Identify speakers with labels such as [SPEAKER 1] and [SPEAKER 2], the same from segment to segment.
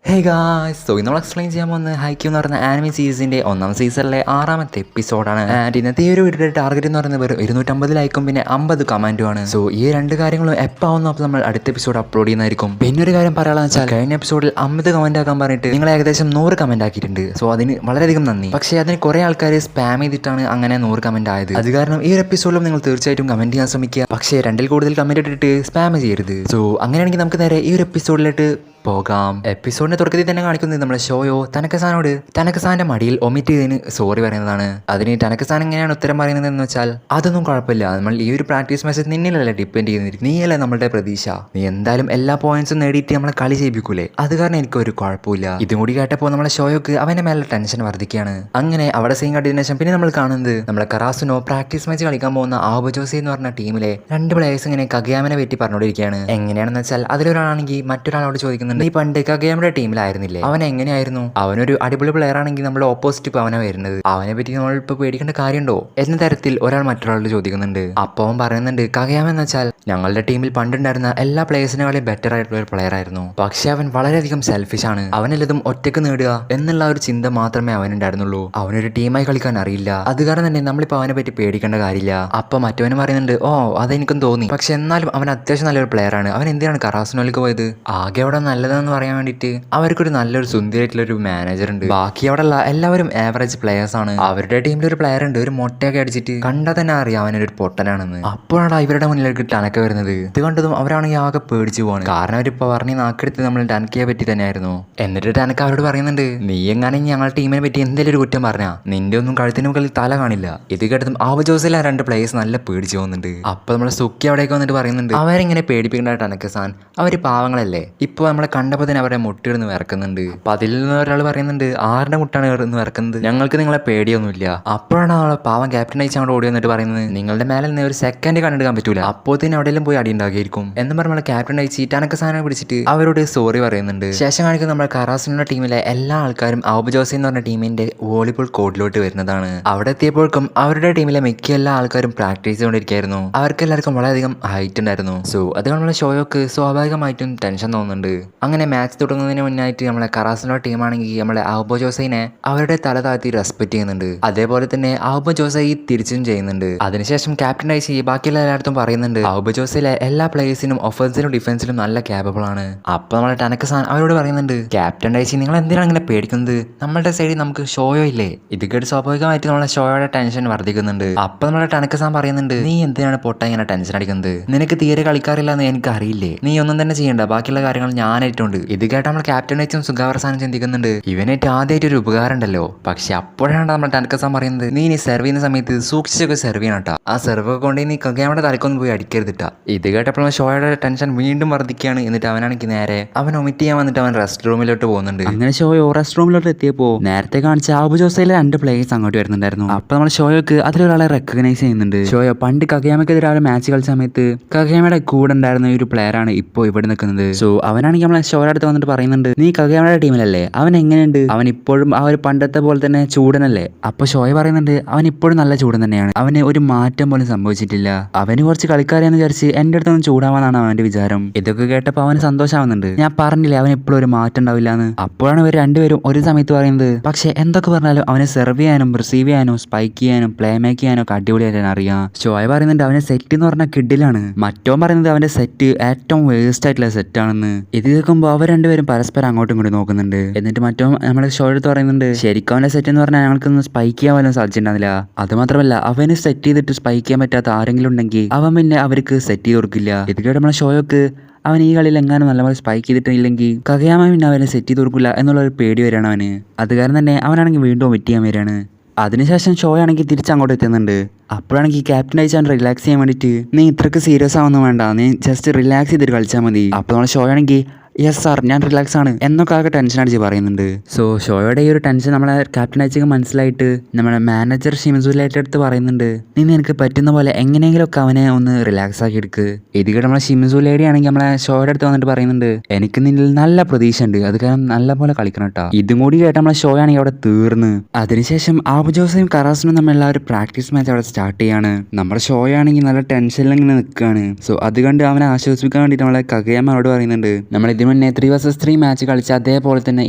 [SPEAKER 1] Hey guys, so ഇന്ന് നമ്മൾ explain ചെയ്യാൻ പോകുന്ന ഹൈക്യൂ എന്ന് പറയുന്ന ആനിമി സീരീസിൻ്റെ ഒന്നാം സീസണിലെ 6ാമത്തെ എപ്പിസോഡാണ്. ആൻഡ് ഇന്നത്തെ ഈ ഒരു വീഡിയോയുടെ ടാർഗറ്റ് എന്ന് പറയുന്നത് വെറും 250 ലൈക്കും പിന്നെ 50 കമൻറ്റുമാണ്. സോ ഈ രണ്ട് കാര്യങ്ങളും എപ്പാവുന്നു അപ്പോൾ നമ്മൾ അടുത്ത എപ്പിസോഡ് അപ്ലോഡ് ചെയ്യുന്നതായിരിക്കും. പിന്നെ ഒരു കാര്യം പറയാമെന്ന് വെച്ചാൽ കഴിഞ്ഞ എപ്പിസോഡിൽ 50 കമൻറ്റ് ആക്കാൻ പറഞ്ഞിട്ട് നിങ്ങൾ ഏകദേശം 100 കമൻറ്റ് ആക്കിയിട്ടുണ്ട്. സോ അതിന് വളരെയധികം നന്ദി. പക്ഷേ അതിന് കുറേ ആൾക്കാർ സ്പാം ചെയ്തിട്ടാണ് അങ്ങനെ 100 കമൻറ്റ് ആയത്. അത് കാരണം ഈ ഒരു എപ്പിസോഡിലും നിങ്ങൾ തീർച്ചയായിട്ടും കമൻറ്റ് ചെയ്യാൻ ശ്രമിക്കുക. പക്ഷേ 2ൽ കൂടുതൽ കമൻറ്റ് ഇട്ടിട്ട് സ്പാം ചെയ്യരുത്. സോ അങ്ങനെയാണെങ്കിൽ നമുക്ക് നേരെ ഈ ഒരു എപ്പിസോഡിലോട്ട് പോകാം. എപ്പിസോഡിന്റെ തുടക്കത്തിൽ തന്നെ കാണിക്കുന്നത് നമ്മുടെ ഷോയോ തനക്കസാനോട് തനക്കസാന്റെ മടിയിൽ ഒമിറ്റ് ചെയ്തതിന് സോറി പറയുന്നതാണ്. അതിന് തനക്കസാൻ എങ്ങനെയാണ് ഉത്തരം പറയുന്നത് എന്ന് വെച്ചാൽ അതൊന്നും കുഴപ്പമില്ല, നമ്മൾ ഈ ഒരു പ്രാക്ടീസ് മെസ്സേജ് നിന്നിലല്ല ഡിപ്പെൻഡ് ചെയ്യുന്നത്, നീയല്ലേ നമ്മളുടെ പ്രതീക്ഷ, നീ എന്തായാലും എല്ലാ പോയിന്റ്സും നേടിയിട്ട് നമ്മളെ കളി ചെയ്യിപ്പിക്കൂലേ, അത് കാരണം എനിക്കൊരു കുഴപ്പമില്ല. ഇതും കൂടി കേട്ടപ്പോൾ നമ്മളെ ഷോയോക്ക് അവന്റെ മേലെ ടെൻഷൻ വർദ്ധിക്കുകയാണ്. അങ്ങനെ അവിടെ സീൻ കണ്ടതിനു ശേഷം പിന്നെ നമ്മൾ കാണുന്നത് നമ്മളെ കറാസുനോ പ്രാക്ടീസ് മാച്ച് കളിക്കാൻ പോകുന്ന ആബോജോസി എന്ന് പറഞ്ഞ ടീമിലെ 2 പ്ലേയേഴ്സ് ഇങ്ങനെ കഗയാമനെ പറ്റി പറഞ്ഞുകൊണ്ടിരിക്കുകയാണ്. എങ്ങനെയാണെന്ന് വെച്ചാൽ അതിലൊരാളാണെങ്കിൽ മറ്റൊരാളോട് ചോദിക്കുന്നുണ്ട്, നീ പണ്ട് കഗയാമയുടെ ടീമിലായിരുന്നില്ലേ, അവൻ എങ്ങനെയായിരുന്നു, അവനൊരു അടിപൊളി പ്ലെയർ ആണെങ്കിൽ നമ്മൾ ഓപ്പോസിറ്റ് ഇപ്പൊ അവനെ വരുന്നത്, അവനെ പറ്റി നമ്മൾ ഇപ്പൊ പേടിക്കേണ്ട കാര്യമുണ്ടോ എന്ന തരത്തിൽ ഒരാൾ മറ്റൊരാളോട് ചോദിക്കുന്നുണ്ട്. അപ്പൊ അവൻ പറയുന്നുണ്ട്, കഗയാമ എന്ന് വെച്ചാൽ ഞങ്ങളുടെ ടീമിൽ പണ്ടുണ്ടായിരുന്ന എല്ലാ പ്ലേയേഴ്സിനെക്കാളും ബെറ്റർ ആയിട്ടുള്ള ഒരു പ്ലെയർ ആയിരുന്നു, പക്ഷെ അവൻ വളരെയധികം സെൽഫിഷ് ആണ്, അവനെല്ലതും ഒറ്റക്ക് നേടുക എന്നുള്ള ഒരു ചിന്ത മാത്രമേ അവനുണ്ടായിരുന്നുള്ളൂ, അവനൊരു ടീമായി കളിക്കാൻ അറിയില്ല, അത് കാരണം തന്നെ നമ്മളിപ്പോൾ അവനെ പറ്റി പേടിക്കേണ്ട കാര്യമില്ല. അപ്പൊ മറ്റവനും പറയുന്നുണ്ട്, ഓ അതെനിക്കും തോന്നി, പക്ഷെ എന്നാലും അവൻ അത്യാവശ്യം നല്ലൊരു പ്ലെയർ ആണ്, അവൻ എന്തിനാണ് കറാസിനോലേക്ക് പോയത്, ആകെ അവിടെ നല്ലതെന്ന് പറയാൻ വേണ്ടിയിട്ട് അവർക്കൊരു നല്ലൊരു സുന്ദരിയായിട്ടുള്ളൊരു മാനേജർ ഉണ്ട്, ബാക്കി അവിടെ ഉള്ള എല്ലാവരും ആവറേജ് പ്ലെയേഴ്സ് ആണ്. അവരുടെ ടീമിൽ ഒരു പ്ലെയർ ഉണ്ട്, ഒരു മൊട്ടയൊക്കെ അടിച്ചിട്ട് കണ്ടാൽ തന്നെ അറിയാം അവനൊരു പൊട്ടനാണെന്ന്. അപ്പോഴാണ് ഇവരുടെ മുന്നിലേക്ക് ടനക്ക വരുന്നത്. ഇത് കണ്ടതും അവരാണെങ്കിൽ ആകെ പേടിച്ചു പോവാണ്, കാരണം അവരിപ്പോൾ പറഞ്ഞ് നാക്കെടുത്ത് നമ്മൾ ടനക്കയെ പറ്റി തന്നെയായിരുന്നു. എന്നിട്ട് ടനക്ക അവരോട് പറയുന്നുണ്ട്, നീ എങ്ങനെ ഞങ്ങളുടെ ടീമിനെ പറ്റി എന്തെങ്കിലും ഒരു കുറ്റം പറഞ്ഞാ നിന്റെ ഒന്നും കഴുത്തിന് മുകളിൽ തല കാണില്ല. ഇത് കേട്ടതും ആവജോസിലെ 2 പ്ലേയേഴ്സ് നല്ല പേടിച്ചു പോകുന്നുണ്ട്. അപ്പൊ നമ്മളെ സുക്കി അവിടേക്ക് വന്നിട്ട് പറയുന്നുണ്ട്, അവരെങ്ങനെ പേടിപ്പിക്കേണ്ട ടനക്ക സാൻ, അവര് പാവങ്ങളല്ലേ, ഇപ്പൊ നമ്മളെ കണ്ടപ്പോൾ തന്നെ അവരെ മുട്ടിടുന്ന് വിറക്കുന്നുണ്ട്. അപ്പൊ അതിൽ നിന്ന് ഒരാൾ പറയുന്നുണ്ട്, ആരുടെ മുട്ടാണ് ഇന്ന് വിറക്കുന്നത്, ഞങ്ങൾക്ക് നിങ്ങളെ പേടിയൊന്നുമില്ല. അപ്പോഴാണ് അവളെ പാവം ക്യാപ്റ്റൻ അയച്ച് അങ്ങോട്ട് ഓടി വന്നിട്ട് പറയുന്നത്, നിങ്ങളുടെ മേലെ നിന്ന് ഒരു സെക്കൻഡ് കണ്ടെടുക്കാൻ പറ്റൂല, അപ്പോൾ തന്നെ എവിടെയെങ്കിലും പോയി അടി ഉണ്ടാക്കിയിരിക്കും എന്ന് പറഞ്ഞ ക്യാപ്റ്റൻ അയച്ച് ടനക്ക സാധനം പിടിച്ചിട്ട് അവരോട് സോറി പറയുന്നുണ്ട്. ശേഷം കാണിക്കുന്ന നമ്മുടെ കറാസിനുള്ള ടീമിലെ എല്ലാ ആൾക്കാരും ഔബജോസി എന്ന് പറഞ്ഞ ടീമിന്റെ വോളിബോൾ കോർട്ടിലോട്ട് വരുന്നതാണ്. അവിടെ എത്തിയപ്പോഴേക്കും അവരുടെ ടീമിലെ മിക്ക എല്ലാ ആൾക്കാരും പ്രാക്ടീസ് ചെയ്തുകൊണ്ടിരിക്കുകയായിരുന്നു. അവർക്കെല്ലാവർക്കും വളരെയധികം ഹൈറ്റ് ഉണ്ടായിരുന്നു. സോ അത് നമ്മളെ ഷോയൊക്കെ സ്വാഭാവികമായിട്ടും ടെൻഷൻ തോന്നുന്നുണ്ട്. അങ്ങനെ മാച്ച് തുടങ്ങുന്നതിന് മുന്നായിട്ട് നമ്മളെ കറാസിനോ ടീമാണെങ്കിൽ നമ്മളെ ആബോ ജോസൈനെ അവരുടെ തല താഴ്ത്തി റെസ്പെക്ട് ചെയ്യുന്നുണ്ട്. അതേപോലെ തന്നെ ആബോ ജോസൈ തിരിച്ചും ചെയ്യുന്നുണ്ട്. അതിനുശേഷം ക്യാപ്റ്റൻ ഐസി ബാക്കിയുള്ള എല്ലായിടത്തും പറയുന്നുണ്ട്, ആബോ ജോസയിലെ എല്ലാ പ്ലേയേഴ്സിനും ഒഫൻസിലും ഡിഫൻസിലും നല്ല ക്യാപ്പബിൾ ആണ്. അപ്പൊ നമ്മളെ ടനക്ക സാൻ അവരോട് പറയുന്നുണ്ട്, ക്യാപ്റ്റൻ ഐസി നിങ്ങൾ എന്തിനാണ് അങ്ങനെ പേടിക്കുന്നത്, നമ്മളുടെ സൈഡിൽ നമുക്ക് ഷോയോ ഇല്ലേ. ഇത് കേട്ട് സ്വാഭാവികമായിട്ട് നമ്മളെ ഷോയുടെ ടെൻഷൻ വർദ്ധിക്കുന്നുണ്ട്. അപ്പൊ നമ്മളെ ടനക്ക സാൻ പറയുന്നുണ്ട്, നീ എന്തിനാണ് പൊട്ട ഇങ്ങനെ ടെൻഷൻ അടിക്കുന്നത്, നിനക്ക് തീരെ കളിക്കാറില്ല എന്ന് എനിക്ക് അറിയില്ലേ, നീ ഒന്നും തന്നെ ചെയ്യണ്ട, ബാക്കിയുള്ള കാര്യങ്ങൾ ഞാനായിട്ടുണ്ട്. ഇത് കേട്ട നമ്മൾ ക്യാപ്റ്റൻ ഐച്ചും സുഖാവസാനം ചിന്തിക്കുന്നുണ്ട്, ഇവനായിട്ട് ആദ്യമായിട്ട് ഒരു ഉപകാരം ഉണ്ടല്ലോ. പക്ഷെ അപ്പോഴാണ് നമ്മൾ ടനക്കസാൻ പറയുന്നത്, നീ ഇനി സെർവ് ചെയ്യുന്ന സമയത്ത് സൂക്ഷിച്ചൊക്കെ സെർവ് ചെയ്യണട്ടാ, ആ സെർവ് കൊണ്ട് നീ കഗയാമയുടെ തലക്കൊന്നും പോയി അടിക്കരുതിട്ടാ. ഇത് കേട്ടപ്പോൾ ഷോയുടെ ടെൻഷൻ വീണ്ടും വർദ്ധിക്കുകയാണ്. എന്നിട്ട് അവനാണെങ്കിൽ നേരെ അവൻ ഒമിറ്റ് ചെയ്യാൻ വന്നിട്ട് അവൻ റെസ്റ്റ് റൂമിലോട്ട് പോകുന്നുണ്ട്. അങ്ങനെ ഷോയോ റെസ്റ്റ് റൂമിലോട്ട് എത്തിയപ്പോൾ നേരത്തെ കാണിച്ച ആബു ജോസയിലെ 2 പ്ലേയേഴ്സ് അങ്ങോട്ട് വരുന്നുണ്ടായിരുന്നു. അപ്പൊ നമ്മൾ ഷോയോക്ക് അതിലൊരാളെ റെക്കഗ്നൈസ് ചെയ്യുന്നുണ്ട്. ഷോയോ പണ്ട് കഗയാമയ്ക്കെതിരെ ഒരു മാച്ച് കളിച്ച സമയത്ത് കഗയാമയുടെ കൂടെ ഉണ്ടായിരുന്ന ഒരു പ്ലെയർ ആണ് ഇപ്പോൾ ഇവിടെ നിൽക്കുന്നത്. സോ അവനാണെങ്കിൽ നമ്മളെ ഷോയുടെ അടുത്ത് വന്നിട്ട് പറയുന്നുണ്ട്, നീ കഗയാമയുടെ ടീമിലല്ലേ, അവൻ എങ്ങനെയുണ്ട്, അവൻ ഇപ്പോഴും ആ ഒരു പണ്ടത്തെ പോലെ തന്നെ ചൂടനല്ലേ. അപ്പൊ ഷോയ പറയുന്നുണ്ട്, അവൻ ഇപ്പോഴും നല്ല ചൂടൻ തന്നെയാണ്, അവന് ഒരു മാറ്റം പോലും സംഭവിച്ചിട്ടില്ല, അവന് കുറച്ച് കളിക്കാരെന്ന് വിചാരിച്ച് എന്റെ അടുത്തൊന്നും ചൂടാവാനാണ് അവന്റെ വിചാരം. ഇതൊക്കെ കേട്ടപ്പോൾ അവന് സന്തോഷമാവുന്നുണ്ട്. ഞാൻ പറഞ്ഞില്ലേ അവൻ ഇപ്പോഴും ഒരു മാറ്റം ഉണ്ടാവില്ല എന്ന്. അപ്പോഴാണ് ഇവർ 2 പേരും ഒരു സമയത്ത് പറയുന്നത്, പക്ഷെ എന്തൊക്കെ പറഞ്ഞാലും അവനെ സെർവ് ചെയ്യാനും റിസീവ് ചെയ്യാനും സ്പൈക്ക് ചെയ്യാനും പ്ലേ മേക്ക് ചെയ്യാനും ഒക്കെ അടിപൊളിയായിട്ട് അറിയാം. ഷോയ പറയുന്നുണ്ട്, അവന്റെ സെറ്റ് എന്ന് പറഞ്ഞ കിഡിലാണ്. മറ്റോ പറയുന്നത് അവന്റെ സെറ്റ് ഏറ്റവും വേസ്റ്റ് ആയിട്ടുള്ള സെറ്റ് ആണെന്ന്. ഇത് കേൾക്കുമ്പോൾ അവർ 2 പേരും പരസ്പരം അങ്ങോട്ടും ഇങ്ങോട്ടും നോക്കുന്നുണ്ട്. എന്നിട്ട് മറ്റോ നമ്മുടെ ഷോ എടുത്ത് പറയുന്നുണ്ട്, ശരിക്കും അവന്റെ സെറ്റ് എന്ന് പറഞ്ഞാൽ ഞങ്ങൾക്കൊന്ന് സ്പൈക്ക് ചെയ്യാൻ വല്ലതും സാധിച്ചിട്ടുണ്ടാവില്ല, അത് മാത്രമല്ല അവന് സെറ്റ് ചെയ്തിട്ട് സ്പൈക്ക് ചെയ്യാൻ പറ്റാത്ത ആരെങ്കിലും ഉണ്ടെങ്കിൽ അവൻ പിന്നെ അവർക്ക് സെറ്റ് ചെയ്ത് കൊടുക്കില്ല. ഇത് കേട്ട് നമ്മളെ ഷോയൊക്കെ അവൻ ഈ കളിയിൽ എങ്ങാനും നല്ലപോലെ സ്പൈക്ക് ചെയ്തിട്ടില്ലെങ്കിൽ കഗയാമ പിന്നെ അവനെ സെറ്റ് ചെയ്ത് കൊടുക്കില്ല എന്നുള്ളൊരു പേടി വരികയാണ് അവന്. അത് കാരണം തന്നെ അവനാണെങ്കിൽ വീണ്ടും വെറ്റ് ചെയ്യാൻ വരികയാണ്. അതിനുശേഷം ഷോ ആണെങ്കിൽ തിരിച്ചങ്ങോട്ട് എത്തുന്നുണ്ട്. അപ്പോഴാണെങ്കിൽ ക്യാപ്റ്റൻ അയച്ചാൽ റിലാക്സ് ചെയ്യാൻ വേണ്ടിയിട്ട്, നീ ഇത്രക്ക് സീരിയസ് ആവുന്നു വേണ്ട, നീ ജസ്റ്റ് റിലാക്സ് ചെയ്തിട്ട് കളിച്ചാൽ മതി. അപ്പോൾ നമ്മളെ ഷോ ആണെങ്കിൽ യെസ് സാർ ഞാൻ റിലാക്സ് ആണ് എന്നൊക്കെ ആകെ ടെൻഷൻ അടിച്ച് പറയുന്നുണ്ട്. സോ ഷോയുടെ ഈ ഒരു ടെൻഷൻ നമ്മളെ ക്യാപ്റ്റൻ അയച്ചൊക്കെ മനസ്സിലായിട്ട് നമ്മുടെ മാനേജർ ഷിമിസുലായിട്ട് അടുത്ത് പറയുന്നുണ്ട്, നീ നിനക്ക് പറ്റുന്ന പോലെ എങ്ങനെയെങ്കിലുമൊക്കെ അവനെ ഒന്ന് റിലാക്സ് ആക്കി എടുക്ക്. ഇത് കേട്ട് നമ്മളെ ഷിമിസുലേഡി ആണെങ്കിൽ നമ്മളെ ഷോയുടെ അടുത്ത് വന്നിട്ട് പറയുന്നുണ്ട്, എനിക്ക് നിന്നിൽ നല്ല പ്രതീക്ഷ ഉണ്ട്, അത് കാരണം നല്ല പോലെ കളിക്കണം കേട്ടോ. ഇതും കൂടി കേട്ട് നമ്മളെ ഷോ ആണെങ്കിൽ അവിടെ തീർന്ന്. അതിനുശേഷം ആബുജോസയും കറാസിനും തമ്മിലുള്ള ഒരു പ്രാക്ടീസ് മാച്ച് അവിടെ സ്റ്റാർട്ട് ചെയ്യാണ്. നമ്മുടെ ഷോ ആണെങ്കിൽ നല്ല ടെൻഷനിൽ ഇങ്ങനെ നിൽക്കുകയാണ്. സോ അത് കണ്ട് അവനെ ആശ്വസിപ്പിക്കാൻ വേണ്ടിയിട്ട് നമ്മളെ കഗയാമ അവിടെ പറയുന്നുണ്ട്, നമ്മൾ അതിന് മുന്നേ 3 vs 3 മാച്ച് കളിച്ച അതേപോലെ തന്നെ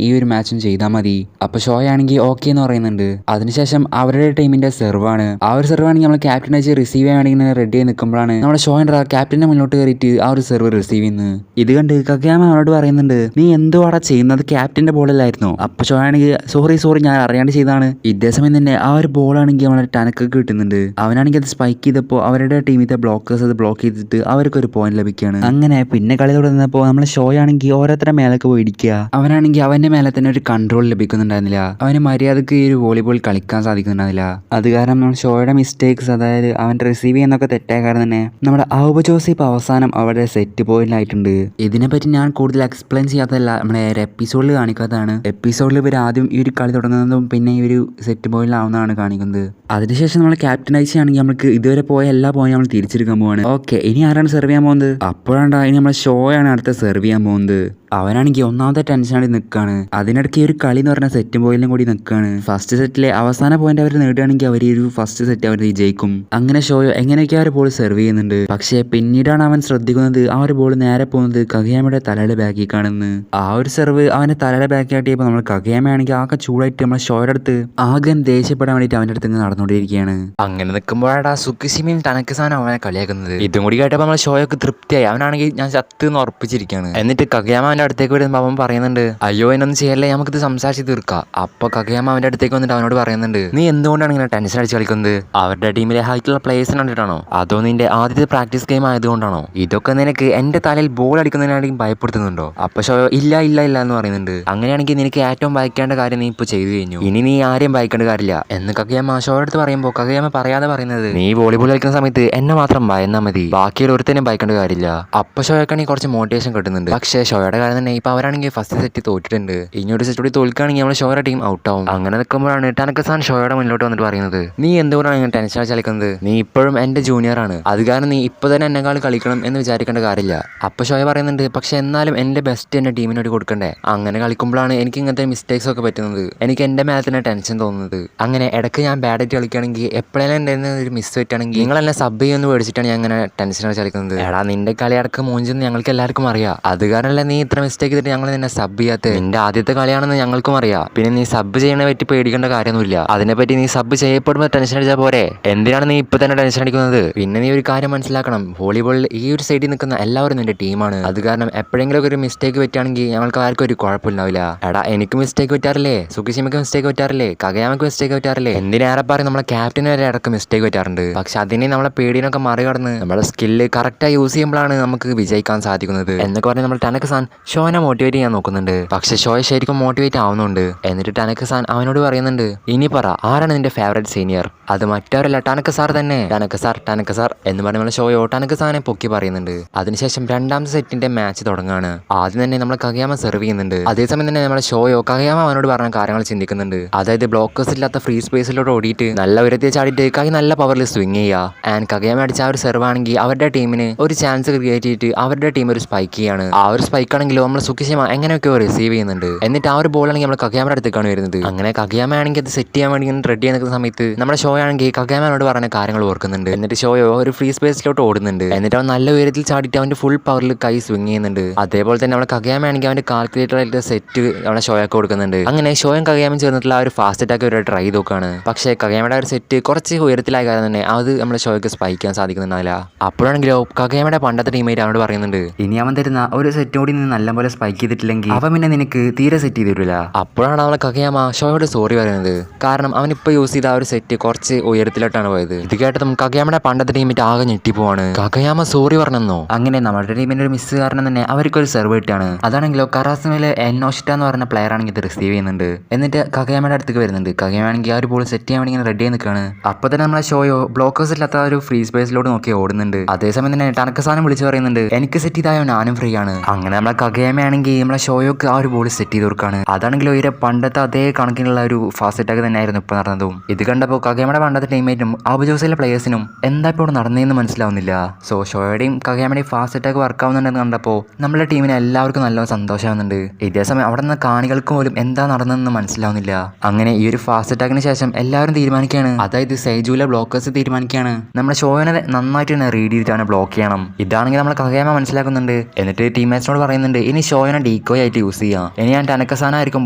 [SPEAKER 1] ഈ ഒരു മാച്ചും ചെയ്താൽ മതി. അപ്പോൾ ഷോ ആണെങ്കിൽ ഓക്കെ എന്ന് പറയുന്നുണ്ട്. അതിനുശേഷം അവരുടെ ടീമിന്റെ സെർവാണ്. ആ ഒരു സെർവ് ആണെങ്കിൽ നമ്മൾ ക്യാപ്റ്റൻ അയച്ച് റിസീവ് ചെയ്യാൻ വേണ്ടി ഇങ്ങനെ റെഡി ആയി നിൽക്കുമ്പോഴാണ് നമ്മുടെ ഷോയുടെ ക്യാപ്റ്റന്റെ മുന്നോട്ട് കയറിയിട്ട് ആ ഒരു സെർവ് റിസീവ് ചെയ്യുന്നത്. ഇത് കണ്ട് കഗയാമ അവനോട് പറയുന്നുണ്ട്, നീ എന്തുവാടാ ചെയ്യുന്നത്, ക്യാപ്റ്റന്റെ ബോളല്ലായിരുന്നു. അപ്പൊ ഷോ ആണെങ്കിൽ സോറി ഞാൻ അറിയാണ്ട് ചെയ്താണ്. ഇതേ സമയം തന്നെ ആ ഒരു ബോളാണെങ്കിൽ അവനെ ടനക്കൊക്കെ കിട്ടുന്നുണ്ട്. അവനാണെങ്കിൽ അത് സ്പൈക്ക് ചെയ്തപ്പോൾ അവരുടെ ടീമിത്തെ ബ്ലോക്കേഴ്സ് അത് ബ്ലോക്ക് ചെയ്തിട്ട് അവർക്ക് ഒരു പോയിന്റ് ലഭിക്കുകയാണ്. അങ്ങനെ പിന്നെ കളി തുടർന്നപ്പോൾ നമ്മളെ ഷോ ആണെങ്കിൽ ഓരോരുത്തരുടെ മേലൊക്കെ പോയി ഇടിക്കുക. അവനാണെങ്കിൽ അവന്റെ മേലെ തന്നെ ഒരു കൺട്രോൾ ലഭിക്കുന്നുണ്ടായിരുന്നില്ല. അവന് മര്യാദക്ക് ഈ ഒരു വോളിബോൾ കളിക്കാൻ സാധിക്കുന്നുണ്ടായിരുന്നില്ല. അത് കാരണം നമ്മൾ ഷോയുടെ മിസ്റ്റേക്സ്, അതായത് അവൻ റിസീവ് ചെയ്യുന്നൊക്കെ തെറ്റായ കാരണം തന്നെ നമ്മുടെ ഔബജോസ് ഇപ്പോൾ അവസാനം അവരുടെ സെറ്റ് പോയിന്റിലായിട്ടുണ്ട്. ഇതിനെപ്പറ്റി ഞാൻ കൂടുതൽ എക്സ്പ്ലെയിൻ ചെയ്യാത്തതല്ല, നമ്മുടെ എപ്പിസോഡിൽ കാണിക്കാത്തതാണ്. എപ്പിസോഡിൽ ഇവർ ആദ്യം ഈ ഒരു കളി തുടങ്ങുന്നതും പിന്നെ ഈ ഒരു സെറ്റ് പോയിന്റിലാവുന്നതാണ് കാണിക്കുന്നത്. അതിനുശേഷം നമ്മൾ ക്യാപ്റ്റൻ ആണെങ്കിൽ നമുക്ക് ഇതുവരെ പോയ എല്ലാ പോയിന്റും നമ്മൾ തിരിച്ചെടുക്കാൻ പോവാണ്. ഓക്കെ, ഇനി ആരാണ് സെർവ് ചെയ്യാൻ പോകുന്നത്? അപ്പോഴാണ് ഇനി നമ്മളെ ഷോ ആണ് അടുത്ത സെർവ് ചെയ്യാൻ പോകുന്നത്. അവനാണെങ്കിൽ ഒന്നാമത്തെ ടെൻഷനായിട്ട് നിൽക്കുകയാണ്. അതിനിടയ്ക്ക് ഒരു കളി എന്ന് പറഞ്ഞ സെറ്റ് പോയിന്റിലും കൂടി നിൽക്കുകയാണ്. ഫസ്റ്റ് സെറ്റിലെ അവസാന പോയിന്റ് അവർ നേടുകയാണെങ്കിൽ അവർ ഒരു ഫസ്റ്റ് സെറ്റ് അവർ ജയിക്കും. അങ്ങനെ ഷോയോ എങ്ങനെയൊക്കെ ആ ഒരു ബോൾ സെർവ് ചെയ്യുന്നുണ്ട്. പക്ഷേ പിന്നീടാണ് അവൻ ശ്രദ്ധിക്കുന്നത് ആ ഒരു ബോൾ നേരെ പോകുന്നത് കഗയാമയുടെ തലയുടെ ബാക്കിലേക്കാണെന്ന്. ആ ഒരു സെർവ് അവന്റെ തലയുടെ ബാക്കിയാട്ടിയപ്പോൾ നമ്മൾ കഗയാമയാണെങ്കിൽ ആകെ ചൂടായിട്ട് നമ്മളെ ഷോയുടെ അടുത്ത് ആകെ ദേഷ്യപ്പെടാൻ വേണ്ടിയിട്ട് അവന്റെ അടുത്ത് നടന്നുകൊണ്ടിരിക്കുകയാണ്. അങ്ങനെ നിൽക്കുമ്പോഴാണ് സുക്കിഷിമയും ടനക്കസാനും അവനെ കളിയാക്കുന്നത്. ഇതും കൂടി കേട്ടപ്പോൾ നമ്മളെ ഷോയൊക്കെ തൃപ്തിയായി. അവനാണെങ്കിൽ ഞാൻ ചത്ത് എന്ന് ഉറപ്പിച്ചിരിക്കുകയാണ്. എന്നിട്ട് കഗയാമ അവൻ്റെ അടുത്തേക്ക് വരുമ്പോൾ അവൻ പറയുന്നുണ്ട്, അയ്യോ എന്നൊന്നും ചെയ്യല്ലേ, നമുക്കിത് സംസാരിച്ച് തീർക്കാം. അപ്പോൾ കഗയാമ അവൻ്റെ അടുത്തേക്ക് വന്നിട്ട് അവനോട് പറയുന്നുണ്ട്, നീ എന്തുകൊണ്ടാണ് ഇങ്ങനെ ടെൻഷൻ അടിച്ച് കളിക്കുന്നത്? അവരുടെ ടീമിലെ ഹൈറ്റുള്ള പ്ലേയേഴ്സിനെ കണ്ടിട്ടാണോ, അതോ നിന്റെ ആദ്യത്തെ പ്രാക്ടീസ് ഗെയിം ആയതുകൊണ്ടാണോ? ഇതൊക്കെ നിനക്ക് എന്റെ തലയിൽ ബോൾ അടിക്കുന്നതിനാണെങ്കിൽ ഭയപ്പെടുത്തുന്നുണ്ടോ? അപ്പൊ ഷോ ഇല്ല എന്ന് പറയുന്നുണ്ട്. അങ്ങനെയാണെങ്കിൽ നിനക്ക് ഏറ്റവും ഭയക്കേണ്ട കാര്യം നീ ഇപ്പോൾ ചെയ്തു കഴിഞ്ഞു. ഇനി നീ ആരെയും ഭയക്കേണ്ട കാര്യമില്ല എന്ന് കഗയാമ ഷോയുടെ അടുത്ത് പറയുമ്പോൾ കഗയാമ പറയാതെ പറയുന്നത്, നീ വോളിബോൾ കളിക്കുന്ന സമയത്ത് എന്നെ മാത്രം ഭയന്നാൽ മതി, ബാക്കിയുള്ള ഒരുത്തനും ഭയക്കേണ്ട കാര്യമില്ല. അപ്പൊ ഷോയ്ക്കാണെങ്കിൽ കുറച്ച് മോട്ടിവേഷൻ കിട്ടുന്നുണ്ട്. പക്ഷേ ഷോയുടെ കാര്യം തന്നെ ഇപ്പൊ അവരാണെങ്കിൽ ഫസ്റ്റ് സെറ്റ് തോറ്റിട്ടുണ്ട്. ഇനി ഒരു സെറ്റ് കൂടി തോൽക്കുകയാണെങ്കിൽ നമ്മൾ ഷോയുടെ ടീം ഔട്ട് ആവും. അങ്ങനെ നിൽക്കുമ്പോഴാണ് ടനക്കസാൻ ഷോയുടെ മുന്നോട്ട് വന്നിട്ട് പറയുന്നത്, നീ എന്തുകൊണ്ടാണ് ഇങ്ങനെ ടെൻഷൻ അടിച്ച് കളിക്കുന്നത്? നീ ഇപ്പോഴും എന്റെ ജൂനിയർ ആണ്, അത് കാരണം നീ ഇപ്പൊ തന്നെ എന്നെക്കാൾ കളിക്കണം എന്ന് വിചാരിക്കേണ്ട കാര്യമില്ല. അപ്പൊ ഷോയ പറയുന്നുണ്ട്, പക്ഷെ എന്നാലും എന്റെ ബെസ്റ്റ് എന്റെ ടീമിനോട് കൊടുക്കണ്ടേ? അങ്ങനെ കളിക്കുമ്പോഴാണ് എനിക്ക് ഇങ്ങനത്തെ മിസ്റ്റേക്സ് ഒക്കെ പറ്റുന്നത്. എനിക്ക് എന്റെ മേലെ തന്നെ ടെൻഷൻ തോന്നുന്നത്. അങ്ങനെ ഇടയ്ക്ക് ഞാൻ ബാഡ് ആയിട്ട് കളിക്കുകയാണെങ്കിൽ എപ്പോഴെല്ലാം എൻ്റെ ഒരു മിസ് പറ്റുകയാണെങ്കിൽ നിങ്ങൾ എന്നെ സബ് ചെയ്യുമെന്ന് മേടിച്ചിട്ടാണ് ഞാൻ അങ്ങനെ ടെൻഷൻ അടിച്ച് കളിക്കുന്നത്. എടാ, നിന്റെ കളി അടക്കം മൂഞ്ചെന്ന് ഞങ്ങൾക്ക് എല്ലാവർക്കും അറിയാം. അത് കാരണമല്ല നീ ഇത്ര മിസ്റ്റേക്ക് ചെയ്തിട്ട് ഞങ്ങൾ നിന്നെ സബ് ചെയ്യാത്ത. നിന്റെ ആദ്യത്തെ കളിയാണെന്ന് ഞങ്ങൾക്കും അറിയാം. പിന്നെ നീ സബ് ചെയ്യണ പറ്റി പേടിക്കേണ്ട കാര്യമൊന്നുമില്ല. അതിനെപ്പറ്റി നീ സബ് ചെയ്യപ്പെടുമ്പോൾ ടെൻഷൻ അടിച്ചാൽ പോരെ? എന്തിനാണ് നീ ഇപ്പൊ തന്നെ ടെൻഷൻ അടിക്കുന്നത്? പിന്നെ നീ ഒരു കാര്യം മനസ്സിലാക്കണം, വോളിബോളിൽ ഈ ഒരു സൈഡിൽ നിൽക്കുന്ന എല്ലാവരും നിന്റെ ടീമാണ്. അത് കാരണം എപ്പോഴെങ്കിലും ഒരു മിസ്റ്റേക്ക് പറ്റുകയാണെങ്കിൽ ഞങ്ങൾക്ക് ആർക്കും ഒരു കുഴപ്പമില്ലാവില്ല. എടാ, എനിക്ക് മിസ്റ്റേക്ക് പറ്റാറില്ലേ? സുക്കിഷിമയ്ക്ക് മിസ്റ്റേക്ക് പറ്റാറില്ലേ? കഗയാമയ്ക്ക് മിസ്റ്റേക്ക് പറ്റാറില്ലേ? എന്തിനേറെ പറയും നമ്മളെ ക്യാപ്റ്റന് വരെ അടക്കം മിസ്റ്റേക്ക് പറ്റാറുണ്ട്. പക്ഷെ അതിനെ നമ്മളെ പേടിനൊക്കെ മറികടന്ന് നമ്മളെ സ്കില്ല് കറക്റ്റായി യൂസ് ചെയ്യുമ്പോഴാണ് നമുക്ക് വിജയിക്കാൻ സാധിക്കുന്നത് എന്നൊക്കെ പറഞ്ഞ് നമ്മൾ ടനക്കസാൻ ഷോനെ മോട്ടിവേറ്റ് ചെയ്യാൻ നോക്കുന്നുണ്ട്. പക്ഷെ ഷോയെ ശരിക്കും മോട്ടിവേറ്റ് ആവുന്നുണ്ട്. എന്നിട്ട് ടനക്കസാൻ അവനോട് പറയുന്നുണ്ട്, ഇനി പറ, ആരാണ് നിന്റെ ഫേവറേറ്റ് സീനിയർ? അത് മറ്റവരല്ല, ടനക്കസാർ തന്നെ. ടനക്കസാർ എന്ന് പറഞ്ഞ നമ്മളെ ഷോയോ ടനക്കസാനെ പൊക്കി പറയുന്നുണ്ട്. അതിനുശേഷം രണ്ടാമത്തെ സെറ്റിന്റെ മാച്ച് തുടങ്ങുകയാണ്. ആദ്യം തന്നെ നമ്മളെ കഗയാമ സെർവ് ചെയ്യുന്നുണ്ട്. അതേസമയം തന്നെ നമ്മളെ ഷോയോ കഗയാമ അവനോട് പറഞ്ഞ കാര്യങ്ങൾ ചിന്തിക്കുന്നുണ്ട്. അതായത് ബ്ലോക്കേഴ്സ് ഇല്ലാത്ത ഫ്രീ സ്പേസിലോട്ട് ഓടിയിട്ട് നല്ല ഉയരത്തിൽ ചാടിയിട്ട് കൈ നല്ല പവറിൽ സ്വിങ് ചെയ്യുക. ആൻഡ് കഗയാമ അടിച്ച ആ ഒരു സെർവ് ആണെങ്കിൽ അവരുടെ ടീമിന് ഒരു ചാൻസ് ക്രിയേറ്റ് ചെയ്തിട്ട് അവരുടെ ടീം ഒരു സ്പൈക്ക് ചെയ്യാണ്. ആ ഒരു സ്പൈക്ക് ആണെങ്കിലും നമ്മൾ സുക്കിഷിമ എങ്ങനെയൊക്കെയോ റിസീവ് ചെയ്യുന്നുണ്ട്. എന്നിട്ട് ആ ഒരു ബോൾ ആണെങ്കിൽ നമ്മൾ കഗയാമയുടെ അടുത്തേക്കാണ് വരുന്നത്. അങ്ങനെ കഗയാമ ആണെങ്കിൽ അത് സെറ്റ് ചെയ്യാൻ വേണ്ടി റെഡി ചെയ്യാൻ നിൽക്കുന്ന സമയത്ത് നമ്മുടെ ഷോ ആണെങ്കിൽ കഗയാമയോട് പറഞ്ഞ കാര്യങ്ങൾ ഓർക്കുന്നുണ്ട്. എന്നിട്ട് ഷോയോ ഒരു ഫ്രീ സ്പേസിലോട്ട് ഓടുന്നുണ്ട്. എന്നിട്ട് അവൻ നല്ല ഉയരത്തിൽ ചാടിയിട്ട് അവന്റെ ഫുൾ പവറിൽ കൈ സ്വിങ് ചെയ്യുന്നുണ്ട്. അതേപോലെ തന്നെ നമ്മളെ കഗയാമ ആണെങ്കിൽ അവന്റെ കാൽക്കുലേറ്റർ ആയിട്ട് സെറ്റ് നമ്മളെ ഷോയൊക്കെ കൊടുക്കുന്നുണ്ട്. അങ്ങനെ ഷോയും കഗയാമയും ചേർന്നിട്ടുള്ള ആ ഒരു ഫാസ്റ്റ് അറ്റാക്ക് ഒരു ട്രൈ നോക്കാണ്. പക്ഷേ കഗയാമയുടെ ഒരു സെറ്റ് കുറച്ച് ഉയരത്തിലായ കാരണം തന്നെ അത് നമ്മുടെ ഷോയ്ക്ക് സ്പൈക്ക് ചെയ്യാൻ സാധിക്കുന്നുണ്ടാവില്ല. അപ്പോഴാണെങ്കിലോ കഗയാമയുടെ പണ്ടത്തെ ടീമേറ്റ് അവനോട് പറയുന്നുണ്ട്, ഇനി അവൻ തരുന്ന ഒരു സെറ്റ് കൂടി നിന്ന് നല്ലപോലെ സ്പൈക്ക് ചെയ്തിട്ടില്ലെങ്കിൽ അവൻ പിന്നെ നിനക്ക് തീരെ സെറ്റ് ചെയ്ത് തരില്ല. അപ്പോഴാണ് നമ്മളെ കഗയാമ ഷോയോട് സോറി പറയുന്നത്. കാരണം അവനിപ്പോൾ യൂസ് ചെയ്ത ആ ഒരു സെറ്റ് കുറച്ച് ഉയരത്തിലോട്ടാണ് പോയത്. ഇത് കേട്ടതും കഗയാമയുടെ പണ്ടത്തെ ടീമേറ്റ് ആകെ ഞെട്ടിപ്പോവാണ്. കഗയാമ സോറി പറഞ്ഞെന്നോ? അങ്ങനെ നമ്മുടെ ടീമിന്റെ ഒരു മിസ് കാരണം തന്നെ അവർക്കൊരു സെർവ് കിട്ടാണ്. അതാണെങ്കിലോ കറാസിമയിലെ എന്നോഷിറ്റ എന്ന് പറയുന്ന പ്ലെയർ ആണെങ്കിൽ ഇത് റിസീവ് ചെയ്യുന്നുണ്ട്. എന്നിട്ട് കഗയാമയുടെ അടുത്തേക്ക് വരുന്നുണ്ട്. കഗയാമ ആണെങ്കിൽ ആ ഒരു ബോൾ സെറ്റ് ചെയ്യാൻ വേണ്ടി ഇങ്ങനെ റെഡി ആയി നിൽക്കുകയാണ്. അപ്പോൾ തന്നെ നമ്മളെ ഷോയോ ബ്ലോക്കേഴ്സ് ഇല്ലാത്ത ഒരു ഫ്രീ സ്പേസിലോട്ട് നോക്കി ഓടുന്നുണ്ട്. അതേസമയം തന്നെ ടനക്കസാനം വിളിച്ച് പറയുന്നുണ്ട്, എനിക്ക് സെറ്റ് ചെയ്തായോ ഞാനും ഫ്രീ ആണ്. അങ്ങനെ നമ്മളെ കഗയാമയാണെങ്കിൽ നമ്മളെ ഷോയോക്ക് ആ ഒരു ബോൾ സെറ്റ് ചെയ്ത് കൊടുക്കുകയാണ്. അതാണെങ്കിലോ ഇവരെ പണ്ടത്തെ അതേ കണക്കിനുള്ള ഒരു ഫാസ്റ്റ് അറ്റാക്ക് തന്നെയായിരുന്നു ഇപ്പോൾ നടന്നതും. ഇത് കണ്ടപ്പോൾ കഗയാമയുടെ പണ്ടത്തെ ടീമേറ്റും ആബുജോസിലെ പ്ലേയേഴ്സിനും എന്താ ഇപ്പോൾ നടന്നതെന്ന് മനസ്സിലാവുന്നില്ല. സോ ഷോയുടെയും കഗയാമയുടെയും ഫാസ്റ്റ് അറ്റാക്ക് വർക്ക് ആവുന്നുണ്ടെന്ന് കണ്ടപ്പോൾ നമ്മുടെ ടീമിന് എല്ലാവർക്കും നല്ല സന്തോഷമാവുന്നുണ്ട്. ഇതേസമയം അവിടെ നിന്ന് കാണികൾക്ക് പോലും എന്താ നടന്നതെന്ന് മനസ്സിലാവുന്നില്ല. അങ്ങനെ ഈ ഒരു ഫാസ്റ്റ് അറ്റാക്കിന് ശേഷം എല്ലാവരും തീരുമാനിക്കുകയാണ്, അതായത് സൈജുവിലെ ബ്ലോക്കേഴ്സ് തീരുമാനിക്കുകയാണ് നമ്മുടെ ഷോയെ നന്നായിട്ട് തന്നെ റീഡ് ചെയ്തിട്ടാണ് ബ്ലോക്ക് ചെയ്യണം. ഇതാണെങ്കിൽ നമ്മൾ കഗയാമ മനസ്സിലാക്കുന്നുണ്ട്. എന്നിട്ട് ടീംമേറ്റ്സിനോട് പറയുന്നുണ്ട്, പറയുന്നുണ്ട് ഇനി ഷോയിനെ ഡീക്കോയ് ആയിട്ട് യൂസ് ചെയ്യാം, ഇനി ഞാൻ ടനക്കസാനായിരിക്കും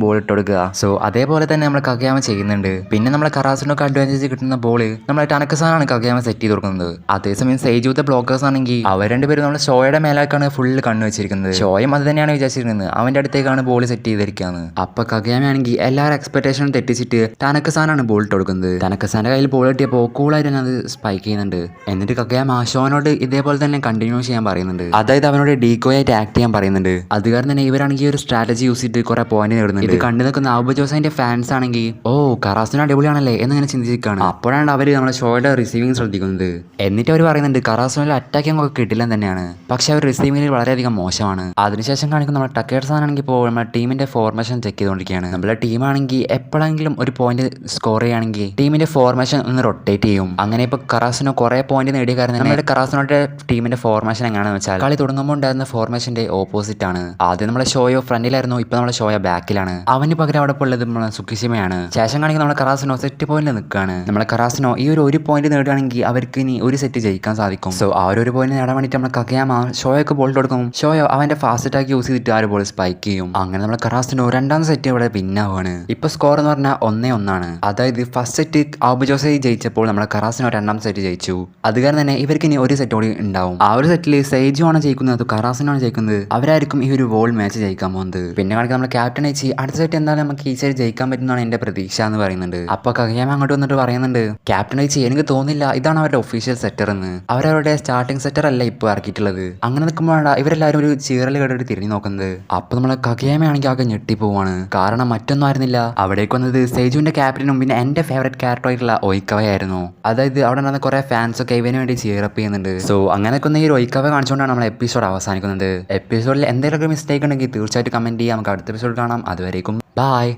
[SPEAKER 1] ബോൾ ഇട്ട് കൊടുക്കുക. സോ അതേപോലെ തന്നെ നമ്മൾ കഗയാമ ചെയ്യുന്നുണ്ട്. പിന്നെ നമ്മളെ കറാസിനൊക്കെ അഡ്വാൻറ്റേജ് കിട്ടുന്ന ബോൾ നമ്മളെ ടനക്കസാനാണ് കഗയാമ സെറ്റ് ചെയ്ത് കൊടുക്കുന്നത്. അതേസമയം സേജുത്തെ ബ്ലോക്കേഴ്സ് ആണെങ്കിൽ അവർ രണ്ടുപേരും നമ്മൾ ഷോയുടെ മേലേക്കാണ് ഫുള്ള് കണ്ണു വെച്ചിരിക്കുന്നത്. ഷോയും അത് തന്നെയാണ് വിചാരിച്ചിരിക്കുന്നത്, അവന്റെ അടുത്തേക്കാണ് ബോൾ സെറ്റ് ചെയ്തിരിക്കുന്നത്. അപ്പൊ കഗയാമയാണെങ്കിൽ എല്ലാവരും എക്സ്പെക്ടേഷനും തെറ്റിച്ചിട്ട് ടനക്കസാനാണ് ബോൾ ഇട്ട് കൊടുക്കുന്നത്. ടനക്കസാന്റെ കയ്യിൽ ബോൾ കിട്ടിയപ്പോൾ കൂളായിട്ട് അത് സ്പൈക്ക് ചെയ്യുന്നുണ്ട്. എന്നിട്ട് കഗയാമ ഷോനോട് ഇതേപോലെ തന്നെ കണ്ടിന്യൂ ചെയ്യാൻ പറയുന്നുണ്ട്, അതായത് അവനോട് ഡീക്കോയ് ആയിട്ട് ആക്ട് ചെയ്യാൻ പറയുന്നുണ്ട്. അത് കാരണം തന്നെ ഇവരാണെങ്കിൽ ഒരു സ്ട്രാറ്റജി യൂസ് ചെയ്തിട്ട് കുറെ പോയിന്റ് നേടുന്നുണ്ട്. ഇത് കണ്ടു നിൽക്കുന്ന ആബുജോസിന്റെ ഫാൻസ് ആണെങ്കിൽ ഓ കറാസിന് അടിപൊളിയാണല്ലേ എന്നിങ്ങനെ ചിന്തിച്ചിരിക്കുകയാണ്. അപ്പോഴാണ് അവർ നമ്മളെ ഷോയുടെ റിസീവിംഗ് ശ്രദ്ധിക്കുന്നത്. എന്നിട്ട് അവർ പറയുന്നുണ്ട് കറാസിനിൽ അറ്റാക്കിംഗ് ഒക്കെ കിട്ടില്ല തന്നെയാണ്, പക്ഷെ അവർ റിസീവിംഗിൽ വളരെയധികം മോശമാണ്. അതിനുശേഷം കാണിക്കുന്ന നമ്മുടെ ടക്കേഴ്സ് ആണെങ്കിൽ ഇപ്പോൾ നമ്മുടെ ടീമിന്റെ ഫോർമേഷൻ ചെക്ക് ചെയ്തുകൊണ്ടിരിക്കുകയാണ്. നമ്മുടെ ടീമാണെങ്കിൽ എപ്പോഴെങ്കിലും ഒരു പോയിന്റ് സ്കോർ ചെയ്യുകയാണെങ്കിൽ ടീമിന്റെ ഫോർമേഷൻ ഒന്ന് റൊട്ടേറ്റ് ചെയ്യും. അങ്ങനെ ഇപ്പോൾ കറാസിനോ കുറെ പോയിന്റ് നേടിയ കാരണം നമ്മുടെ കറാസിനോയുടെ ടീമിന്റെ ഫോർമേഷൻ എങ്ങനെയാണെന്ന് വെച്ചാൽ കളി തുടങ്ങുമ്പോൾ ഉണ്ടായിരുന്ന ഫോർമേഷന്റെ ഓപ്പോസിറ്റ് ആണ്. ആദ്യം നമ്മളെ ഷോയോ ഫ്രണ്ടിലായിരുന്നു, ഇപ്പൊ നമ്മളെ ഷോയോ ബാക്കിലാണ്. അവന് പകരം അവിടെ ഉള്ളത് നമ്മളെ സുക്കിഷിമയാണ്. ശേഷം കാണിക്കുന്ന നമ്മളെ കറാസിനോ സെറ്റ് പോയിന്റ് നിൽക്കുകയാണ്. നമ്മളെ കറാസിനോ ഈ ഒരു പോയിന്റ് നേടുകയാണെങ്കിൽ അവർക്ക് ഇനി ഒരു സെറ്റ് ജയിക്കാൻ സാധിക്കും. സോ ആ ഒരു പോയിന്റ് നേടാൻ വേണ്ടിയിട്ട് നമ്മളെ കഗയാമ ഷോയൊക്കെ ബോൾ കൊടുക്കും. ഷോയോ അവന്റെ ഫാസ്റ്റ് അറ്റാക്ക് യൂസ് ചെയ്തിട്ട് ആ ഒരു ബോൾ സ്പൈക്ക് ചെയ്യും. അങ്ങനെ നമ്മളെ കറാസിനോ രണ്ടാം സെറ്റ് ഇവിടെ പിന്നാവാണ്. ഇപ്പൊ സ്കോർ എന്ന് പറഞ്ഞാൽ 1-1. അതായത് ഫസ്റ്റ് സെറ്റ് ആബുജോസെ ജയിച്ചപ്പോൾ നമ്മളെ കറാസിനോ രണ്ടാം സെറ്റ് ജയിച്ചു. അത് കാരണം തന്നെ ഇവർക്ക് ഇനി ഒരു സെറ്റ് കൂടി ഉണ്ടാവും. ആ ഒരു സെറ്റിൽ സേജു ആണ് ജയിക്കുന്നത്, അത് കറാസിനാണ് ജയിക്കുന്നത്. അവരായിരിക്കും ഈ ഒരു വോൾ മാച്ച് ജയിക്കാൻ പോകുന്നത്. പിന്നെ കാണിക്കാൻ നമ്മുടെ ക്യാപ്റ്റൻ അയച്ച് അടുത്ത സെറ്റ് എന്തായാലും നമുക്ക് ഈ സെറ്റ് ജയിക്കാൻ പറ്റുന്നതാണ് എന്റെ പ്രതീക്ഷ എന്ന് പറയുന്നുണ്ട്. അപ്പൊ കഗയാമ അങ്ങോട്ട് വന്നിട്ട് പറയുന്നുണ്ട് ക്യാപ്റ്റൻ അയച്ച് എനിക്ക് തോന്നില്ല ഇതാണ് അവരുടെ ഒഫീഷ്യൽ സെറ്റർ എന്ന്. അവരവരുടെ സ്റ്റാർട്ടിംഗ് സെറ്റർ അല്ല ഇപ്പോൾ ഇറക്കിയിട്ടുള്ളത്. അങ്ങനെ നിൽക്കുമ്പോഴാണ് ഇവരെല്ലാവരും ഒരു ചീറൽ കേട്ടിട്ട് തിരിഞ്ഞു നോക്കുന്നത്. അപ്പൊ നമ്മളെ കഗയാമയാണെങ്കിൽ ആകെ ഞെട്ടിപ്പോവാണ്. കാരണം മറ്റൊന്നും ആയിരുന്നില്ല, അവിടേക്ക് വന്നത് സേജുവിന്റെ ക്യാപ്റ്റനും പിന്നെ എന്റെ ഫേവറേറ്റ് ക്യാരക്ടർ ആയിട്ടുള്ള ഒയ്ക്കവയായിരുന്നു. അതായത് അവിടെ നടന്ന കുറെ ഫാൻസ് ഒക്കെ ഇവന് വേണ്ടി ചീറപ്പ് ചെയ്യുന്നുണ്ട്. സോ അങ്ങനെയൊക്കെ ഈ ഒരു ഒയ്ക്കവ കാണിച്ചുകൊണ്ടാണ് നമ്മൾ എപ്പിസോഡ് അവസാനിക്കുന്നത്. എപ്പിസോഡിൽ എന്തെങ്കിലുമൊക്കെ മിസ്റ്റേക്ക് ഉണ്ടെങ്കിൽ തീർച്ചയായിട്ടും കമന്റ് ചെയ്യാം. നമുക്ക് അടുത്ത എപ്പിസോഡ് കാണാം. അതുവരേക്കും ബൈ.